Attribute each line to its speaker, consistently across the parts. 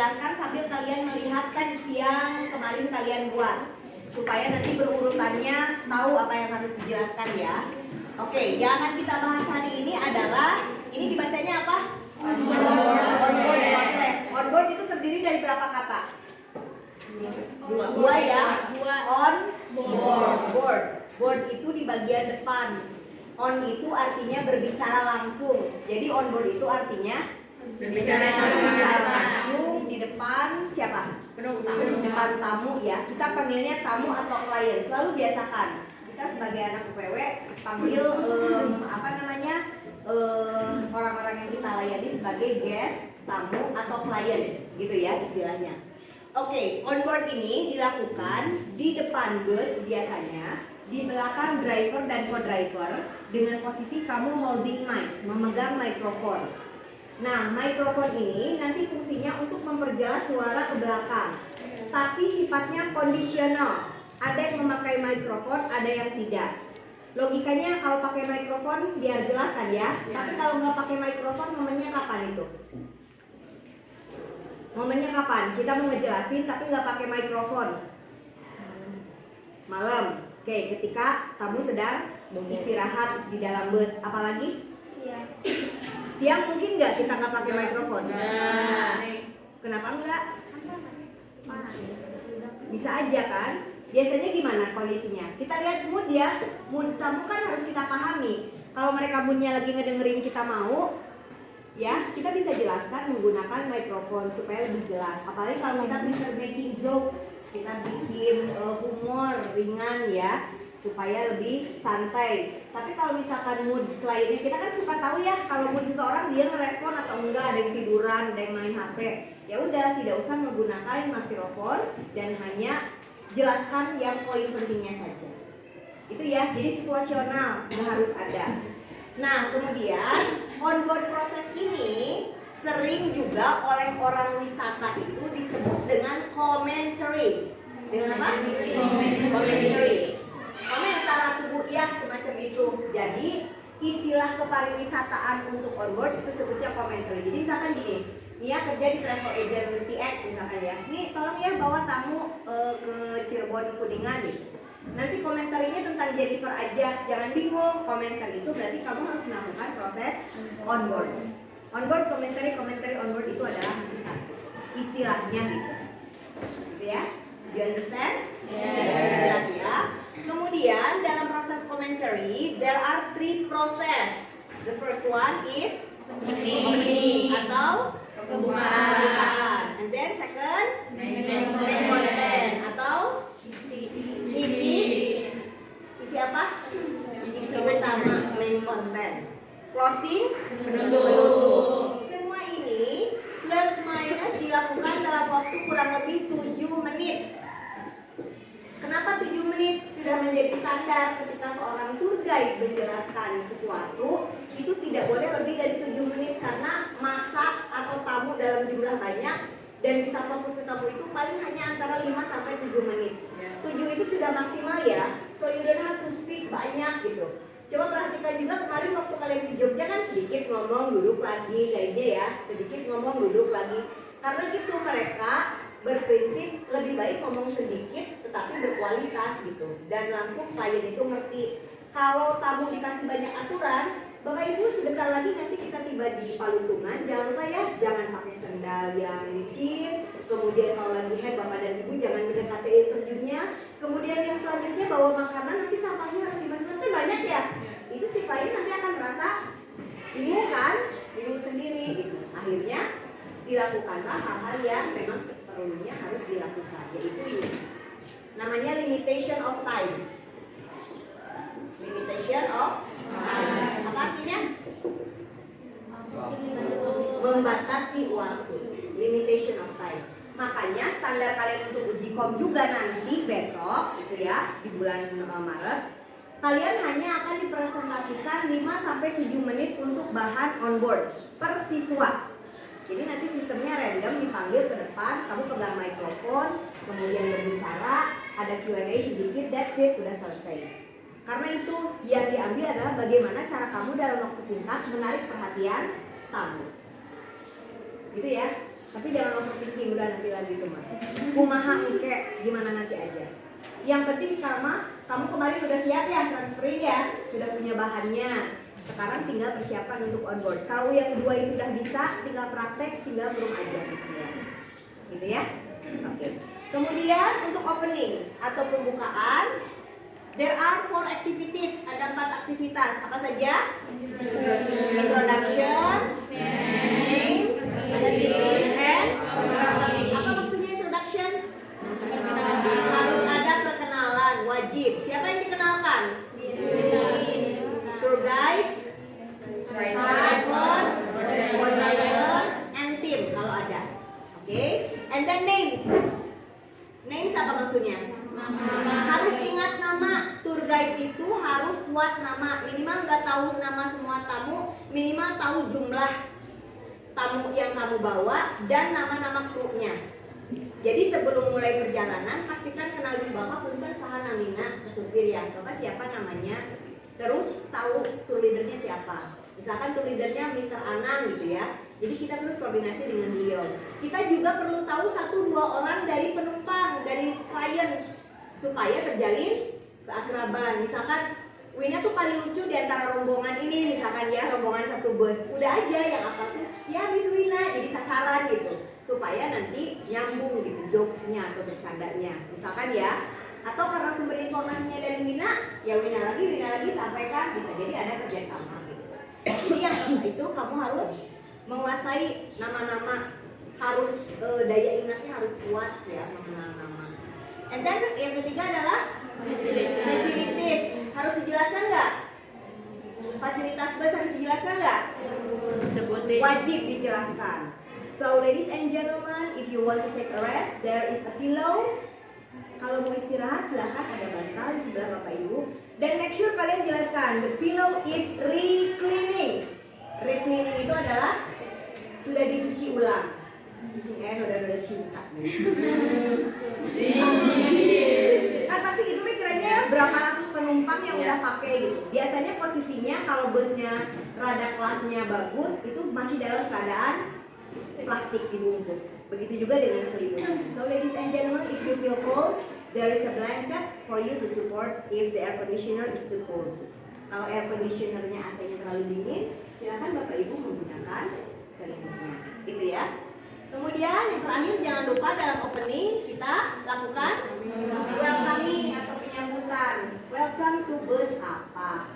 Speaker 1: menjelaskan sambil kalian melihat teks yang kemarin kalian buat, supaya nanti berurutannya tahu apa yang harus dijelaskan ya. Oke, yang akan kita bahas hari ini adalah, ini dibacanya apa? Onboard process. Onboard itu terdiri dari berapa kata? Dua ya. On board. Board itu di bagian depan. On itu artinya berbicara langsung. Jadi onboard itu artinya berbicara langsung di depan siapa? Depan tamu ya. Kita panggilnya tamu atau klien. Selalu biasakan. Kita sebagai anak UPW panggil orang-orang yang kita layani sebagai guest, tamu atau klien, gitu ya istilahnya. Oke, onboard ini dilakukan di depan bus biasanya, di belakang driver dan co-driver dengan posisi kamu holding mic, memegang mikrofon. Nah, mikrofon ini nanti fungsinya untuk memperjelas suara ke belakang, tapi sifatnya kondisional. Ada yang memakai mikrofon, ada yang tidak. Logikanya kalau pakai mikrofon biar jelas kan ya, tapi kalau nggak pakai mikrofon momennya kapan itu? Momennya kapan? Kita mau ngejelasin tapi nggak pakai mikrofon. Malam. Oke, ketika tamu sedang istirahat di dalam bus. Apalagi? Siang mungkin nggak kita nggak pakai mikrofon? Kenapa enggak? Bisa aja kan? Biasanya gimana kondisinya? Kita lihat mood ya. Mood tamu kan harus kita pahami. Kalau mereka moodnya lagi ngedengerin kita mau, ya kita bisa jelaskan menggunakan mikrofon supaya lebih jelas. Apalagi kalau kita making jokes, kita bikin humor ringan ya, supaya lebih santai. Tapi kalau misalkan mood kliennya, kita kan suka tahu ya kalau mood seseorang dia ngerespon atau enggak, ada yang tiduran, ada yang main HP. Ya udah, tidak usah menggunakan mikrofon dan hanya jelaskan yang poin pentingnya saja. Itu ya, jadi situasional, nggak harus ada. Nah, kemudian onboard proses ini sering juga oleh orang wisata itu disebut dengan commentary. Dengan apa? Commentary. Komentar tubuh ya, semacam itu. Jadi istilah kepariwisataan untuk onboard itu sebutnya commentary. Jadi misalkan gini, Nia kerja di travel agent TX misalkan ya. Nih tolong ya bawa tamu ke Cirebon Kuningan nih. Nanti komentarinya tentang Jennifer aja, jangan bingung. Komentar itu berarti kamu harus melakukan proses onboard. Onboard, komentari onboard itu adalah masih satu istilahnya gitu. Gitu ya? You understand? Yes. Ya. Kemudian dalam proses commentary there are 3 process. The first one is opening atau pembukaan. And then second main content atau isi apa? Isi utama, main content. Closing penutup. Semua ini plus minus dilakukan dalam waktu kurang lebih 7 menit. Kenapa 7 menit? Sudah menjadi standar ketika seorang tour guide menjelaskan sesuatu, itu tidak boleh lebih dari 7 menit karena masa atau tamu dalam jumlah banyak dan bisa fokus ke tamu itu paling hanya antara 5 sampai 7 menit. 7 itu sudah maksimal ya, so you don't have to speak banyak gitu. Coba perhatikan juga kemarin waktu kalian di Jogja kan sedikit ngomong duduk lagi, kayaknya ya, sedikit ngomong duduk lagi. Karena gitu mereka berprinsip lebih baik ngomong sedikit tetapi berkualitas gitu, dan langsung klien itu ngerti. Kalau tamu dikasih banyak aturan, Bapak Ibu sebentar lagi nanti kita tiba di Paluntungan, jangan lupa ya, jangan pakai sendal yang licin. Kemudian kalau lagi head Bapak dan Ibu jangan mendekati air terjunnya. Kemudian yang selanjutnya bawa makanan, nanti sampahnya harus dimasukkan, kan banyak ya. Itu si klien nanti akan merasa bingung kan, bingung sendiri gitu. Akhirnya dilakukanlah hal-hal yang memang seperlunya harus dilakukan, yaitu ini namanya limitation of time. Limitation of time. Apa artinya? Membatasi waktu. Limitation of time. Makanya standar kalian untuk uji kom juga nanti besok itu ya, di bulan Maret, kalian hanya akan dipresentasikan 5-7 menit untuk bahan onboard per siswa. Jadi nanti sistemnya random, dipanggil ke depan, kamu pegang mikrofon, kemudian berbicara, ada Q&A sedikit, that's it, udah selesai. Karena itu yang diambil adalah bagaimana cara kamu dalam waktu singkat menarik perhatian tamu. Gitu ya. Tapi jangan overthinking, udah nanti lagi tuh mah. Kumaha engke gimana nanti aja. Yang penting sekarang mah kamu kemarin sudah siap ya transferin ya, sudah punya bahannya. Sekarang tinggal persiapan untuk onboard. Kalau yang kedua itu udah bisa, tinggal praktek, tinggal belum aja bismillah. Gitu ya. Oke. Kemudian untuk opening atau pembukaan, there are 4 activities, ada 4 aktivitas. Apa saja? Introduction, names, facilities, and welcoming. Apa maksudnya introduction? Harus ada perkenalan, wajib. Siapa yang dikenalkan? Tour guide, driver, and team kalau ada. Oke. And then names. Names apa maksudnya? Harus ingat nama. Tour guide itu harus kuat nama. Minimal nggak tahu nama semua tamu, minimal tahu jumlah tamu yang kamu bawa dan nama-nama krunya. Jadi sebelum mulai perjalanan pastikan kenal dulu bapak punten saha namina ke supir ya. Bapak siapa namanya? Terus tahu tour leadernya siapa. Misalkan tour leadernya Mr. Anang gitu ya. Jadi kita terus koordinasi dengan beliau. Kita juga perlu tahu 1-2 orang dari penumpang, dari klien supaya terjalin keakraban. Misalkan Wina tuh paling lucu di antara rombongan ini, misalkan ya rombongan satu bus. Udah aja yang apa tuh? Ya Miss Wina, jadi sasaran gitu. Supaya nanti nyambung gitu jokesnya atau bercandanya. Misalkan ya. Atau karena sumber informasinya dari Wina, ya Wina lagi sampaikan, bisa jadi ada kerjasama gitu. Jadi yang pertama itu kamu harus menguasai nama-nama, harus daya ingatnya harus kuat ya, mengenal nama. And then yang ketiga adalah facilities. Harus dijelaskan nggak? Fasilitas bus harus dijelaskan nggak? Wajib dijelaskan. So ladies and gentlemen, if you want to take a rest, there is a pillow. Kalau mau istirahat silahkan ada bantal di sebelah bapak ibu. Dan make sure kalian jelaskan, the pillow is recleaning. Recleaning itu adalah sudah dicuci ulang. Udah cinta. Kan pasti gitu pikirannya ya, berapa ratus penumpang yang udah pakai gitu. Biasanya posisinya kalau busnya rada kelasnya bagus itu masih dalam keadaan plastik dibungkus. Begitu juga dengan selimutnya. So ladies and gentlemen, if you feel cold, there is a blanket for you to support if the air conditioner is too cold. Kalau air conditionernya AC-nya terlalu dingin, silakan bapak ibu menggunakan selimutnya. Gitu ya. Kemudian yang terakhir jangan lupa dalam opening kita lakukan welcoming atau penyambutan. Welcome to bus apa?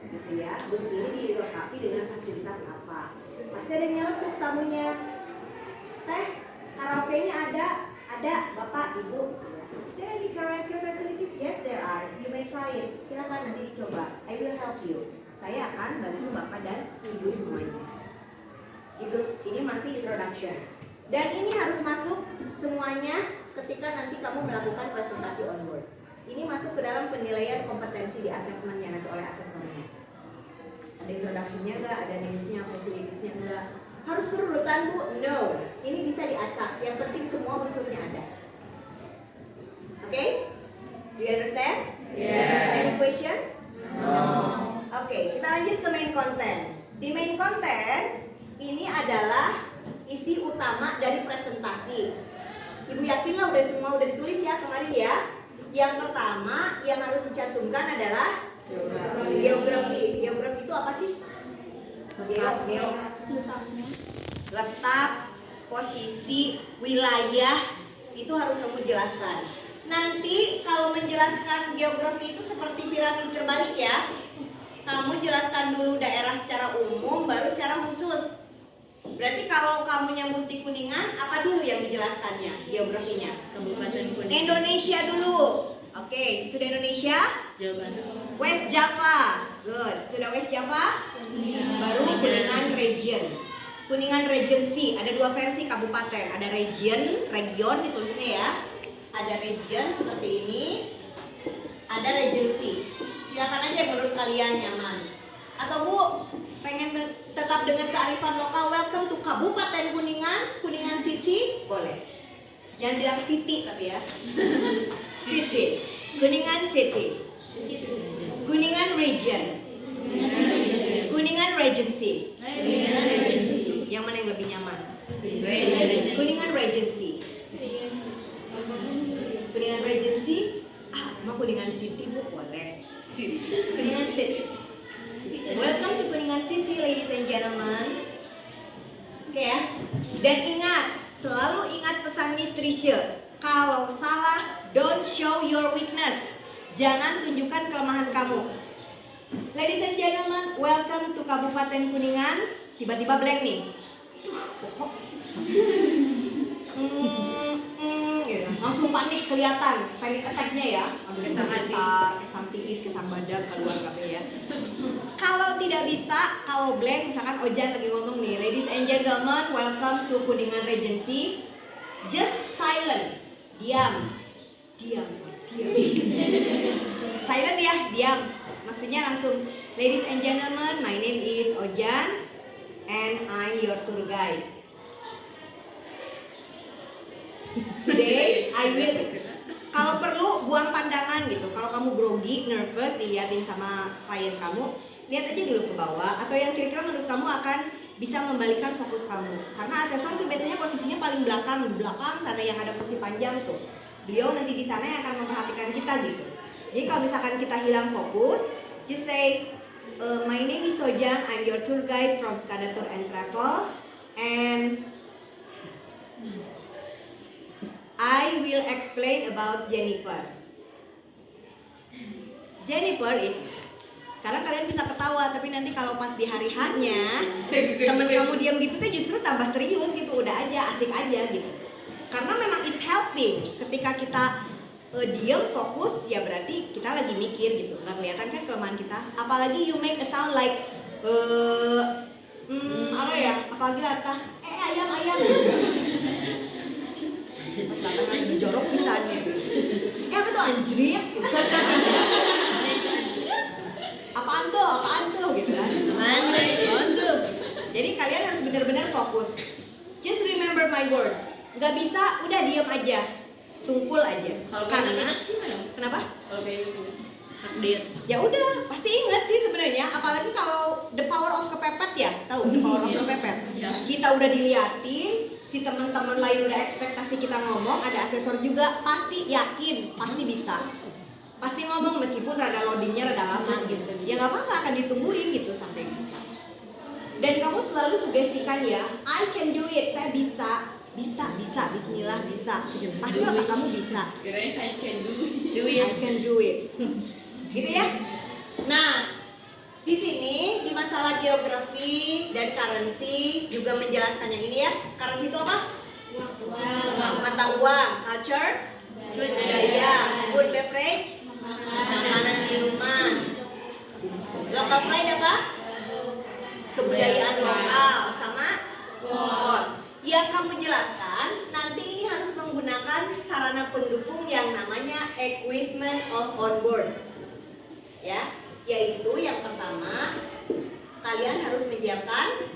Speaker 1: Gitu ya. Bus ini dilengkapi dengan fasilitas apa? Pasti ada yang nyeletuk tamunya. Teh, karaoke-nya ada bapak, ibu. Is there any karaoke facilities? Yes, there are. You may try it. Silakan nanti dicoba. I will help you. Saya akan bantu bapak dan ibu semuanya. Itu, ini masih introduction. Dan ini harus masuk semuanya ketika nanti kamu melakukan presentasi onboard. Ini masuk ke dalam penilaian kompetensi di asesmennya nanti oleh asesornya. Ada introduction-nya enggak, ada names-nya, facilities-nya enggak. Harus berurutan Bu? No. Ini bisa diacak. Yang penting semua unsurnya ada. Oke? Do you understand?
Speaker 2: Yes.
Speaker 1: Any question?
Speaker 2: No.
Speaker 1: Oke, kita lanjut ke main content. Di main content ini adalah isi utama dari presentasi. Ibu yakinlah udah semua udah ditulis ya kemarin ya. Yang pertama yang harus dicantumkan adalah geografi. Geografi itu apa sih? Letak, posisi, wilayah itu harus kamu jelaskan. Nanti kalau menjelaskan geografi itu seperti piramid terbalik ya. Kamu jelaskan dulu daerah secara umum, baru secara khusus. Berarti kalau kamu nyambut di Kuningan, apa dulu yang dijelaskannya geografinya?
Speaker 2: Kabupaten Kuningan.
Speaker 1: Indonesia dulu. Oke, sudah Indonesia?
Speaker 2: Jawa Barat.
Speaker 1: West Java. Good. Sudah West Java? Baru Kuningan Region. Kuningan Regency. Ada 2 versi kabupaten. Ada region ditulisnya ya. Ada region seperti ini. Ada regency. Silakan aja menurut kalian nyaman. Atau Bu, pengen tetap dengan kearifan lokal, welcome to Kabupaten Kuningan, Kuningan City, boleh. Jangan bilang city tapi ya. City. Kuningan City. Kuningan Region. Kuningan Regency. Yang mana yang lebih nyaman? Kuningan Regency. Kuningan Regency. Mau Kuningan City bu boleh. Kuningan City. Welcome to Kuningan City, ladies and gentlemen. Oke ya. Dan ingat, selalu ingat pesan Miss Trisha. Kalau salah, don't show your weakness. Jangan tunjukkan kelemahan kamu. Ladies and gentlemen, welcome to Kabupaten Kuningan. Tiba-tiba blank nih. Gitu. Langsung panik kelihatan, panic attack-nya ya.
Speaker 2: Kesam hati.
Speaker 1: Kesam tipis, kesam badan, keluar kabeh ya. Kalau tidak bisa, kalau blank, misalkan Ojan lagi ngomong nih, ladies and gentlemen, welcome to Kuningan Regency. Just silent, diam. Silent ya, diam. Maksudnya langsung, ladies and gentlemen, my name is Ojan and I'm your tour guide. Today I will, kalau perlu buang pandangan gitu. Kalau kamu grogi, nervous, diliatin sama klien kamu, lihat aja dulu ke bawah. Atau yang kira-kira menurut kamu akan bisa membalikan fokus kamu. Karena asesor tuh biasanya posisinya paling belakang, di belakang sana yang ada kursi panjang tuh. Beliau nanti di sana yang akan memperhatikan kita gitu. Jadi kalau misalkan kita hilang fokus, just say, my name is Sojang, I'm your tour guide from Skada Tour and Travel, and I will explain about Jennifer. Jennifer is, sekarang kalian bisa ketawa, tapi nanti kalau pas di hari H-nya temen kamu diam gitu tuh justru tambah serius gitu, udah aja, asik aja gitu. Karena memang it's helping. Ketika kita diam, fokus, ya berarti kita lagi mikir gitu. Nggak kelihatan kan kelemahan kita. Apalagi you make a sound like apa ya? Apalagi latah, ayam. Pas latah lagi jorok pisannya. Apa tuh anjir? Apaan tuh gitu kan. Mantap. Jadi kalian harus benar-benar fokus. Just remember my word. Nggak bisa, udah diam aja. Tungkul aja. Karena kenapa?
Speaker 2: Kalau kayak gitu takdir.
Speaker 1: Ya udah, pasti ingat sih sebenarnya. Apalagi kalau the power of kepepet ya, tahu the power of kepepet. Kita udah diliatin, si teman-teman lain udah ekspektasi kita ngomong, ada asesor juga, pasti yakin, pasti bisa. Pasti ngomong meskipun rada loadingnya rada lama gitu. Ya nggak apa-apa, akan ditungguin gitu sampai bisa. Dan kamu selalu sugestikan ya, I can do it, saya bisa, bismillah bisa. Pasti otak kamu bisa.
Speaker 2: Kirain I can do
Speaker 1: I can do it. Gitu ya. Nah, di sini di masalah geografi dan currency juga menjelaskan yang ini ya. Currency itu apa? Mata uang, culture, budaya, food beverage, makanan minuman. Local pride apa? Kebudayaan lokal sama sport. Yang kamu jelaskan nanti ini harus menggunakan sarana pendukung yang namanya equipment of onboard. Ya, yaitu yang pertama kalian harus menyiapkan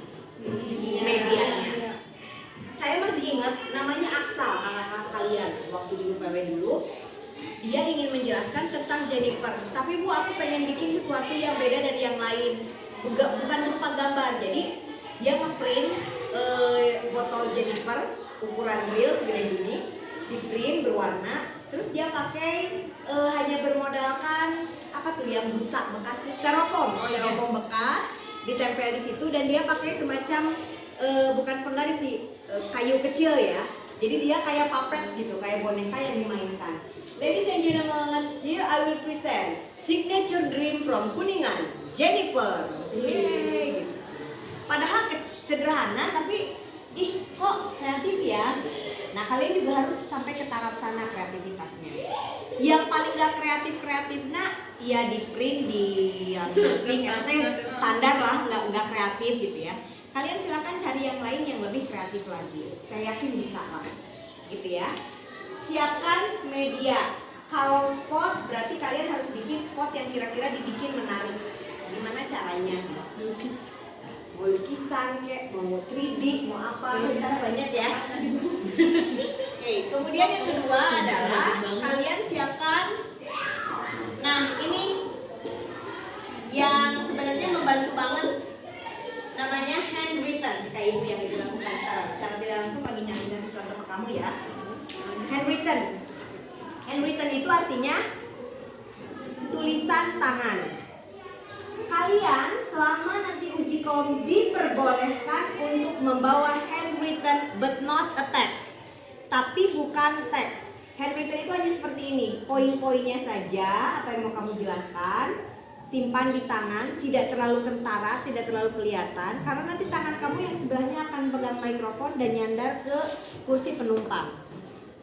Speaker 1: medianya. Saya masih ingat namanya Aksal, kakak kelas kalian waktu dulu PW dulu. Dia ingin menjelaskan tentang Jennifer, tapi Bu aku pengen bikin sesuatu yang beda dari yang lain. Bukan berupa gambar. Jadi dia ngeprint botol Jennifer ukuran real segede gini, di print berwarna, terus dia pakai hanya bermodalkan apa tuh yang busa bekas tuh styrofoam bekas ditempel di situ, dan dia pakai semacam bukan penggaris sih, kayu kecil ya. Jadi dia kayak puppet gitu, kayak boneka yang dimainkan. Ladies and gentlemen, here I will present signature dream from Kuningan, Jennifer. Yeay, gitu. Padahal sederhana tapi kok kreatif ya. Nah kalian juga harus sampai ke taraf sana kreativitasnya. Yang paling gak kreatif nak, ya di print di printing, standar lah, nggak kreatif gitu ya. Kalian silakan cari yang lain yang lebih kreatif lagi. Saya yakin bisa lah, gitu ya. Siapkan media. Kalau spot berarti kalian harus bikin spot yang kira-kira dibikin menarik. Gimana caranya? Mau lukisan kayak, mau 3D, mau apa, kita banyak ya. Oke, kemudian yang kedua adalah kalian siapkan. Nah ini yang sebenarnya membantu banget, namanya handwritten. Jika ibu yang ibu lakukan secara tidak langsung lagi ngasih contoh ke kamu ya. Handwritten. Handwritten itu artinya tulisan tangan. Kalian selama nanti uji kom diperbolehkan untuk membawa handwritten but not a text. Tapi bukan teks. Handwritten itu hanya seperti ini, poin-poinnya saja apa yang mau kamu jelaskan. Simpan di tangan, tidak terlalu kentara, tidak terlalu kelihatan, karena nanti tangan kamu yang sebelahnya akan pegang mikrofon dan nyandar ke kursi penumpang.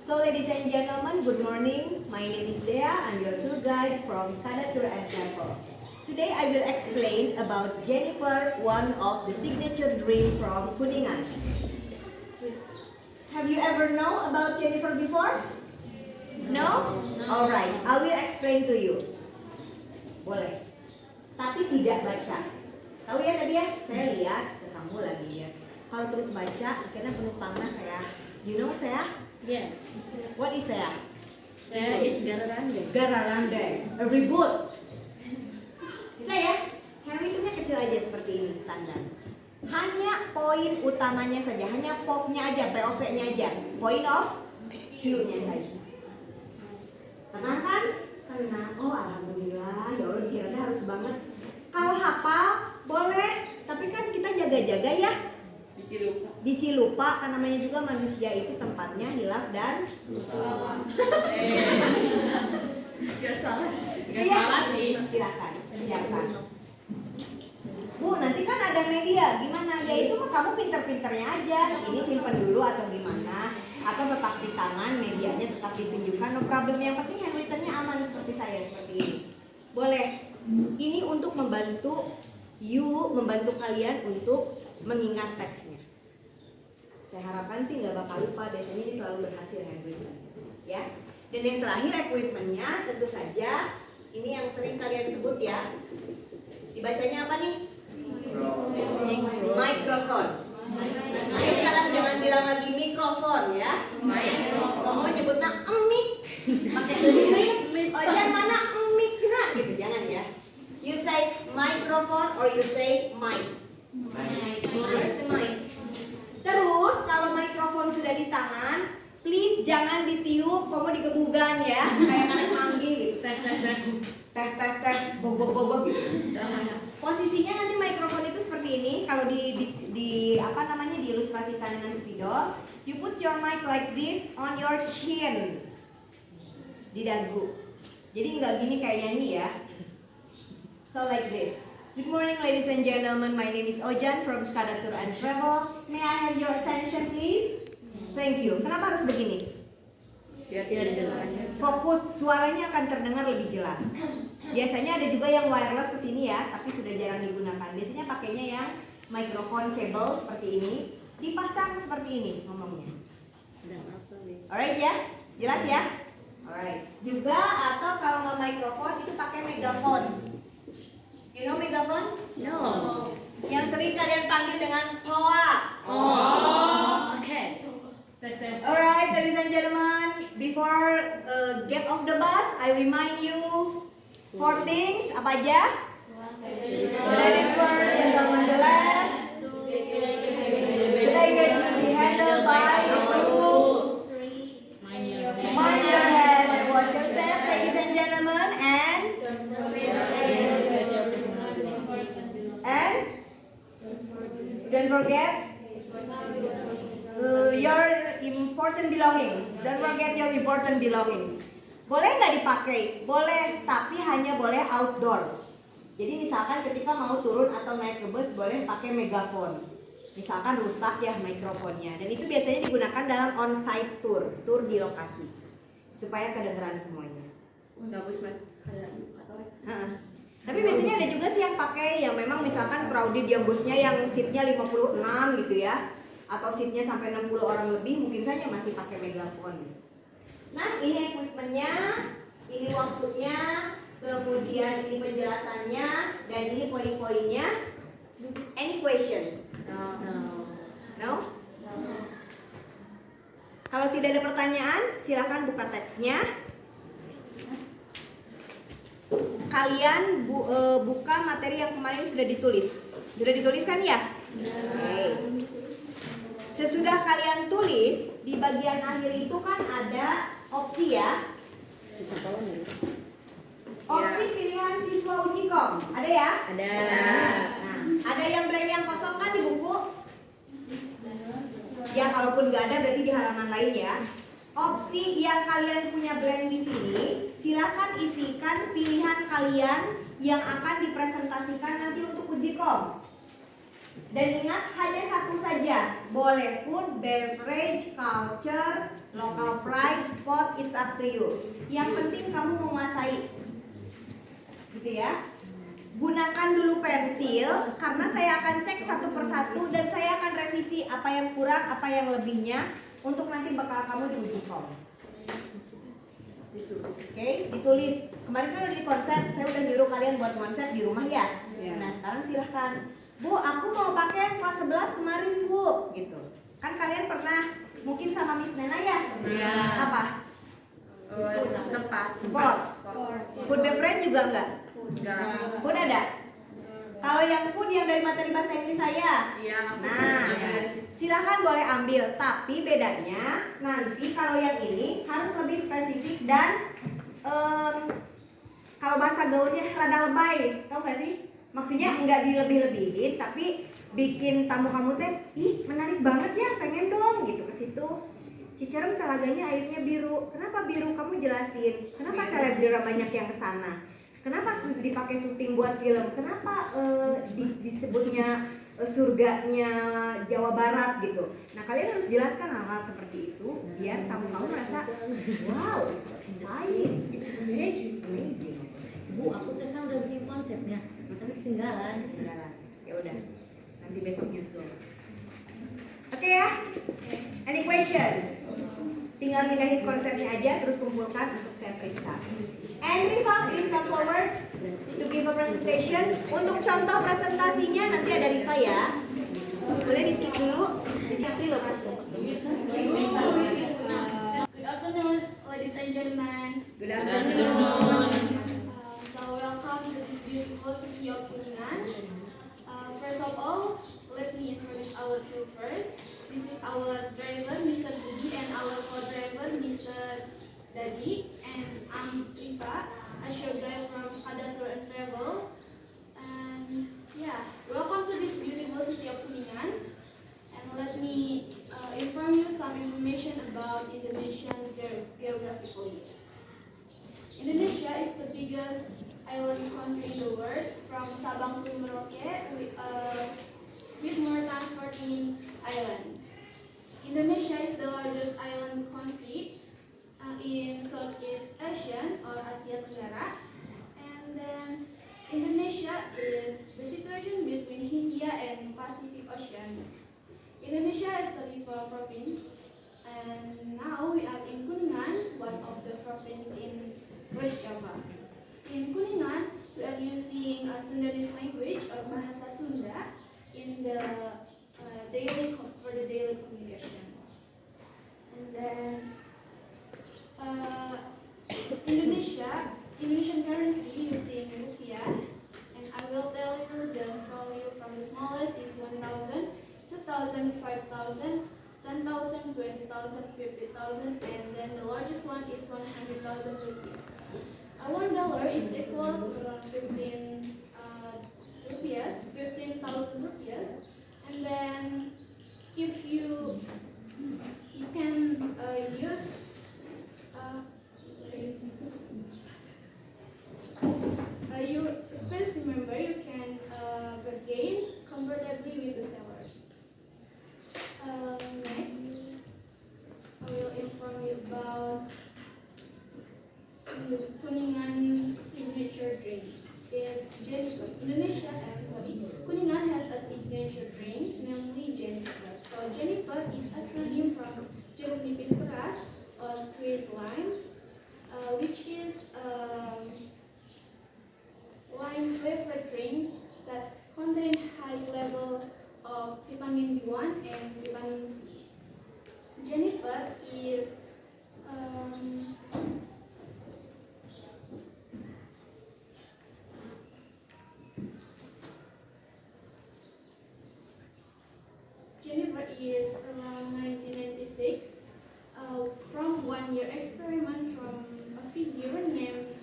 Speaker 1: So ladies and gentlemen, good morning. My name is Dea. I'm your tour guide from Skada Tour and Travel. Today I will explain about Jennifer, one of the signature drink from Kuningan. Have you ever know about Jennifer before? No? Alright, I will explain to you. Boleh. Tapi tidak baca. Tahu ya tadi ya? Saya lihat ke kamu lagi ya. Kalau terus baca, akhirnya penumpangnya saya. You know saya?
Speaker 2: Yeah.
Speaker 1: What is saya?
Speaker 2: Saya is Gararande.
Speaker 1: Gararande. A reboot. Bisa ya? Handwrittennya kecil aja seperti ini standar. Hanya poin utamanya saja, hanya POV-nya aja, POV-nya aja. Point of view-nya saja. Tenang kan? Tenang. Oh alhamdulillah, ya Allah dikira harus banget. Kalau hafal boleh, tapi kan kita jaga-jaga ya. Bisi lupa, kan namanya juga manusia itu tempatnya hilaf dan
Speaker 2: Gak salah. Gak
Speaker 1: Iya.
Speaker 2: salah sih.
Speaker 1: Silakan, silakan. Bu, nanti kan ada media, gimana? Ya itu mah kamu pinter-pinternya aja. Ini simpen dulu atau gimana? Atau tetap di tangan, medianya tetap ditunjukkan. No problem, yang penting handwrittennya aman seperti saya, seperti ini. Boleh. Ini untuk membantu membantu kalian untuk mengingat teksnya. Saya harapkan sih nggak bakal lupa, biasanya ini selalu berhasil handwritten. Ya. Dan yang terakhir equipmentnya tentu saja ini yang sering kalian sebut ya. Dibacanya apa nih? Mikrofon. Ayo sekarang jangan bilang lagi mikrofon ya. Kamu nyebutnya mic. Pakai mic. Oh yang mana mic nah gitu, jangan ya. You say microphone or you say mic. Where's the mic? Terus kalau mikrofon sudah di tangan, please jangan ditiup, kamu digebugan ya, kayak anak manggil gitu. Tes, bog gitu. Posisinya nanti mikrofon itu seperti ini. Kalau di apa namanya diilustrasikan dengan spidol, you put your mic like this on your chin, di dagu. Jadi nggak gini kayak nyanyi ya. So like this. Good morning ladies and gentlemen, my name is Ojan from Skada Tour and Travel. May I have your attention please? Thank you. Kenapa harus begini?
Speaker 2: Biar jelas.
Speaker 1: Fokus, suaranya akan terdengar lebih jelas. Biasanya ada juga yang wireless ke sini ya, tapi sudah jarang digunakan. Biasanya pakainya yang mikrofon kabel seperti ini, dipasang seperti ini ngomongnya.
Speaker 2: Sedang apa nih?
Speaker 1: Alright ya? Jelas ya? Alright. Juga atau kalau nggak mikrofon itu pakai megafon. You know megafon?
Speaker 2: No.
Speaker 1: Yang sering kalian panggil dengan hoa.
Speaker 2: Oh. Okay. Tes.
Speaker 1: Alright, ladies and gentlemen, before get off the bus, I remind you 4 things. Apa aja? Ladies first, gentlemen the last. The baggage will be handled by the crew. Mind your head and watch your step, ladies and gentlemen, and don't forget your important belongings. Don't forget your important belongings. Boleh nggak dipakai? Boleh, tapi hanya boleh outdoor. Jadi misalkan ketika mau turun atau naik ke bus boleh pakai megafon. Misalkan rusak ya mikrofonnya. Dan itu biasanya digunakan dalam on-site tour, tour di lokasi, supaya kedengeran semuanya.
Speaker 2: Bagus banget.
Speaker 1: Tapi biasanya ada juga sih yang pakai yang memang misalkan crowded, yang busnya yang seatnya 56 gitu ya, atau seatnya sampai 60 orang lebih, mungkin saja masih pakai megafon. Nah ini equipmentnya, ini waktunya, kemudian ini penjelasannya, dan ini poin-poinnya. Any questions? No? Kalau tidak ada pertanyaan, silakan buka teksnya. Kalian buka materi yang kemarin sudah ditulis. Sudah dituliskan ya? Oke. Sesudah kalian tulis, di bagian akhir itu kan ada opsi ya. Opsi pilihan siswa uji kom. Ada ya?
Speaker 2: Ada.
Speaker 1: Nah, ada yang blank yang kosong kan di buku? Ya, kalaupun nggak ada berarti di halaman lain ya. Opsi yang kalian punya blank di sini, silakan isikan pilihan kalian yang akan dipresentasikan nanti untuk uji kom. Dan ingat hanya satu saja, boleh food, beverage, culture, local pride, sport, it's up to you. Yang penting kamu menguasai, gitu ya. Gunakan dulu pensil karena saya akan cek satu persatu dan saya akan revisi apa yang kurang, apa yang lebihnya untuk nanti bakal kamu di uji kom. Oke, ditulis. Kemarin kan udah di konsep, saya udah nyuruh kalian buat konsep di rumah ya. Nah sekarang silahkan, Bu, aku mau pakai yang kelas 11 kemarin Bu, gitu. Kan kalian pernah mungkin sama Miss Nena ya?
Speaker 2: Iya.
Speaker 1: Apa?
Speaker 3: Tempat.
Speaker 1: Sport. Food beverage juga enggak? Food ada? Kalau yang food yang dari materi bahasa Inggris saya.
Speaker 3: Iya.
Speaker 1: Nah, silahkan boleh ambil, tapi bedanya nanti kalau yang ini harus lebih spesifik dan kalau bahasa gaulnya rada lebay, tau gak sih? Maksudnya nggak dilebih-lebihin, tapi bikin tamu kamu teh, ih menarik banget ya, pengen dong gitu ke situ. Cicerem telaganya airnya biru, kenapa biru? Kamu jelasin. Kenapa selebgram banyak yang kesana? Kenapa dipakai syuting buat film? Kenapa disebutnya surganya Jawa Barat gitu? Nah kalian harus jelaskan hal-hal seperti itu biar tamu kamu merasa wow, exciting,
Speaker 2: It's amazing.
Speaker 1: amazing.
Speaker 2: Bu, aku tuh kan udah bikin konsepnya, tapi ketinggalan.
Speaker 1: Ya udah, nanti besok nyusul. Oke ya? Any question? Tinggal pindahin konsepnya aja terus kumpulkan untuk saya periksa. And Riva, please come forward to give a presentation. Untuk contoh presentasinya nanti ada Riva ya. Boleh di skip dulu.
Speaker 4: Good afternoon, ladies and gentlemen.
Speaker 1: Good afternoon.
Speaker 4: So welcome to this beautiful city of Kuningan. First of all, let me introduce our crew first. This is our driver, Mr. Budi, and our co-driver, Mr. Dadi. And I'm Riva, a short guide from Skadar Tour and Travel. And yeah, welcome to this beautiful city of Kuningan. And let me inform you some information about Indonesian geographically. Indonesia is the biggest island country in the world, from Sabang to Merauke, with more than 14 islands. Indonesia is the largest island country in Southeast Asia or Asia Tenggara, and then Indonesia is the situation between India and Pacific Oceans. Indonesia is 34 provinces, and now we are in Kuningan, one of the provinces in West Java. In Kuningan, we are using a Sundanese language or Bahasa Sunda in the for the daily communication. And then Indonesian currency using rupiah, and I will tell you the value from the smallest is 1,000, 2,000, 5,000, 10,000, 20,000, 50,000, and then the largest one is 100,000 rupees. $1 is equal to around 15,000 rupees, and then if you can use you please remember you can bargain comfortably with the sellers. Next, I will inform you about the Kuningan signature drink. It's Jennifer. Kuningan has a signature drink, namely Jennifer. So Jennifer is acronym from jeruk nipis keras or squeezed lime, which is lime flavored drink that contain high level of vitamin B1 and vitamin C. Jennifer is around one-year experiment from a figure named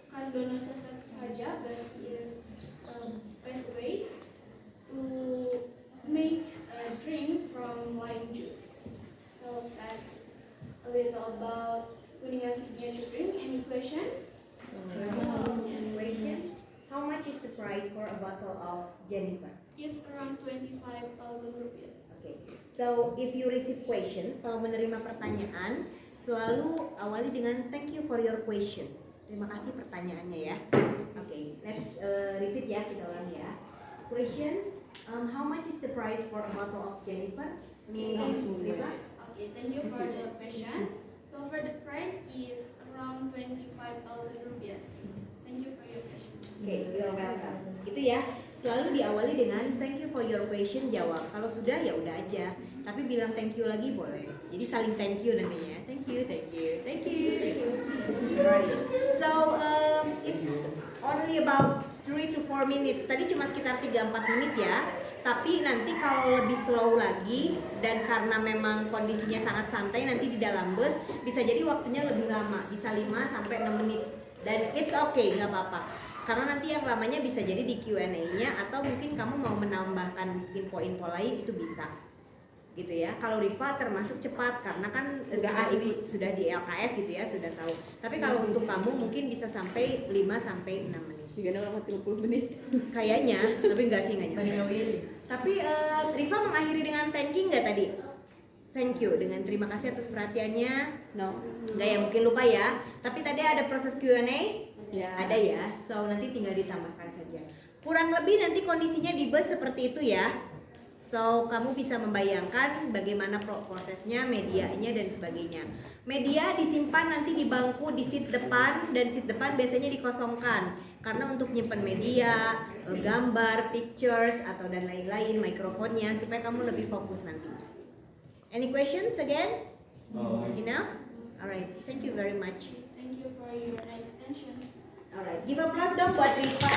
Speaker 4: Cardono Sastra that is passed away to make a drink from lime juice. So that's a little about Kuningan signature drink. Any question?
Speaker 1: Questions? How much is the price for a bottle of Jennifer?
Speaker 4: It's around 25,000 rupees.
Speaker 1: Okay. So if you receive questions, kalau menerima pertanyaan, selalu awali dengan thank you for your questions. Terima kasih pertanyaannya ya. Okay, let's repeat ya, kita ulang ya. Questions? How much is the price for a bottle of Jennifer?
Speaker 4: Okay, thank you for the questions. So for the price is around 25,000 rupees. Thank you for your question.
Speaker 1: Okay, you're welcome. Itu ya, selalu diawali dengan thank you for your question, jawab. Kalau sudah ya udah aja. Tapi bilang thank you lagi boleh. Jadi saling thank you nantinya. Thank you, thank you, thank you. Alright. So it's only about 3 to 4 minutes. Tadi cuma sekitar 3-4 menit ya. Tapi nanti kalau lebih slow lagi dan karena memang kondisinya sangat santai, nanti di dalam bus bisa jadi waktunya lebih lama, bisa 5 sampai 6 menit. Dan it's okay, nggak apa-apa. Karena nanti yang lamanya bisa jadi di Q&A-nya atau mungkin kamu mau menambahkan info-info lain itu bisa. Gitu ya. Kalau Riva termasuk cepat karena kan sudah di LKS gitu ya, sudah tahu. Tapi kalau untuk kamu mungkin bisa sampai 5 sampai 6 menit.
Speaker 3: Juga dalam 30 menit.
Speaker 1: Kayaknya, tapi enggak sih enggak nyampe. Tapi Riva mengakhiri dengan thank you nggak tadi? Thank you dengan terima kasih atas perhatiannya.
Speaker 3: No.
Speaker 1: Enggak ya, mungkin lupa ya. Tapi tadi ada proses Q&A.
Speaker 3: Ya.
Speaker 1: Ada ya. So nanti tinggal ditambahkan saja. Kurang lebih nanti kondisinya di bus seperti itu ya. So kamu bisa membayangkan bagaimana prosesnya, medianya dan sebagainya. Media disimpan nanti di bangku di seat depan, dan seat depan biasanya dikosongkan karena untuk nyimpan media, gambar, pictures atau dan lain-lain, mikrofonnya supaya kamu lebih fokus nantinya. Any questions again? Enough? Alright, thank you very much.
Speaker 4: Thank you for your nice attention.
Speaker 1: Alright, give a plus dong buat Riva.